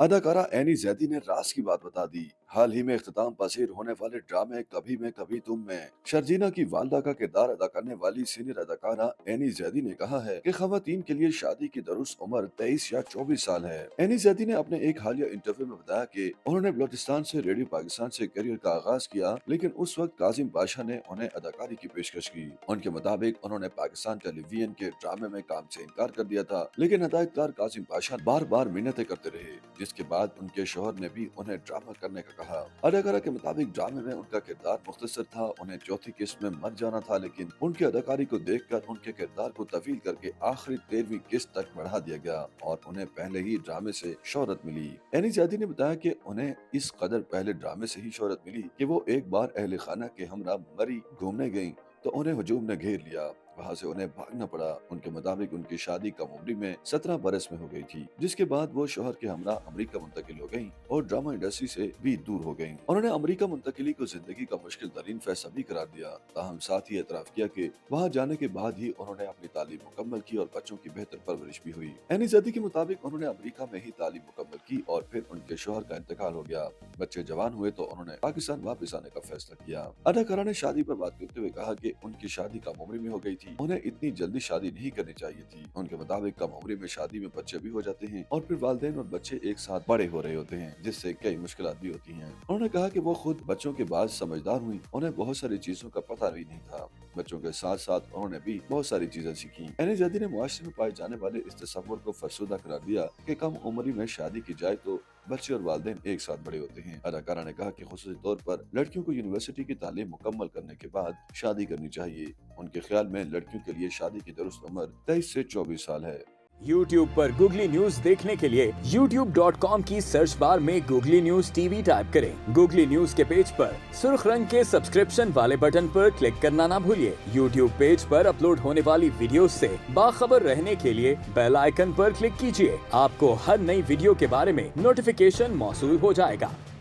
अदाकारा एनी जैदी ने राज की बात बता दी। हाल ही में इख्तिताम पसीर होने वाले ड्रामे कभी मैं कभी तुम में शर्जीना की वालदा का किरदार अदा करने वाली सीनियर अदाकारा एनी जैदी ने कहा है कि खवातीन के लिए शादी की दुरुस्त उम्र 23 या 24 साल है। एनी जैदी ने अपने एक हालिया इंटरव्यू में बताया कि उन्होंने बलोचिस्तान से रेडियो पाकिस्तान से करियर का आगाज किया, लेकिन उस वक्त काजिम पाशा ने उन्हें अदाकारी की पेशकश की। उनके मुताबिक उन्होंने पाकिस्तान टेलीविजन के ड्रामे में काम से इनकार कर दिया था, लेकिन हदायतकार काजिम पाशा बार बार मिन्नतें करते रहे, जिसके बाद उनके शोहर ने भी उन्हें ड्रामा करने का कहा। अदाकारा के मुताबिक ड्रामे में उनका किरदार मुख्तसर था, उन्हें चौथी किस्त में मर जाना था, लेकिन उनकी अदाकारी को देखकर उनके किरदार को तवील करके आखिरी 13वीं किस्त तक बढ़ा दिया गया और उन्हें पहले ही ड्रामे से शोहरत मिली। एनी जादी ने बताया कि उन्हें इस कदर पहले ड्रामे से ही शोहरत मिली कि वो एक बार अहले खाना के हमरा मरी घूमने गयी तो उन्हें हुजूम ने घेर लिया, वहाँ से उन्हें भागना पड़ा। उनके मुताबिक उनकी शादी कम उम्री में 17 बरस में हो गई थी, जिसके बाद वो शोहर के हमरा अमेरिका मुंतकिल हो गयी और ड्रामा इंडस्ट्री से भी दूर हो गयी। उन्होंने अमेरिका मुंतकिली को जिंदगी का मुश्किल तरीन फैसला भी करार दिया, ताहम साथ ही एतराफ किया कि वहाँ जाने के बाद ही उन्होंने अपनी तालीम मुकम्मल की और बच्चों की बेहतर परवरिश भी हुई। एनी जैदी के मुताबिक उन्होंने अमेरिका में ही तालीम मुकम्मल की और फिर उनके शोहर का इंतकाल हो गया। बच्चे जवान हुए तो उन्होंने पाकिस्तान वापस आने का फैसला किया। अदाकारा ने शादी पर बात करते हुए कहा कि उनकी शादी कम उम्र में हो गई थी, उन्हें इतनी जल्दी शादी नहीं करनी चाहिए थी। उनके मुताबिक कम उम्र में शादी में बच्चे भी हो जाते हैं और फिर वालिदैन और बच्चे एक साथ बड़े हो रहे होते हैं, जिससे कई मुश्किलात भी होती हैं। उन्होंने कहा कि वो खुद बच्चों के बाद समझदार हुई, उन्हें बहुत सारी चीजों का पता भी नहीं था। बच्चों के साथ साथ उन्होंने भी बहुत सारी चीजें सीखी। एनी जैदी ने मुआशरे में पाए जाने वाले इस तस्वुर को फरसुदा करार दिया कि कम उम्र में शादी की जाए तो बच्चे और वालिदैन एक साथ बड़े होते हैं। अदाकारा ने कहा कि खुसूसी तौर पर लड़कियों को यूनिवर्सिटी की तालीम मुकम्मल करने के बाद शादी करनी चाहिए। उनके ख्याल में लड़कियों के लिए शादी की दुरुस्त उम्र 23 से 24 साल है। YouTube पर गूगली न्यूज देखने के लिए youtube.com की सर्च बार में गूगली न्यूज टीवी टाइप करें। गूगली न्यूज के पेज पर सुर्ख रंग के सब्सक्रिप्शन वाले बटन पर क्लिक करना ना भूलिए। YouTube पेज पर अपलोड होने वाली वीडियो से बाखबर रहने के लिए बेल आइकन पर क्लिक कीजिए। आपको हर नई वीडियो के बारे में नोटिफिकेशन मौसूल हो जाएगा।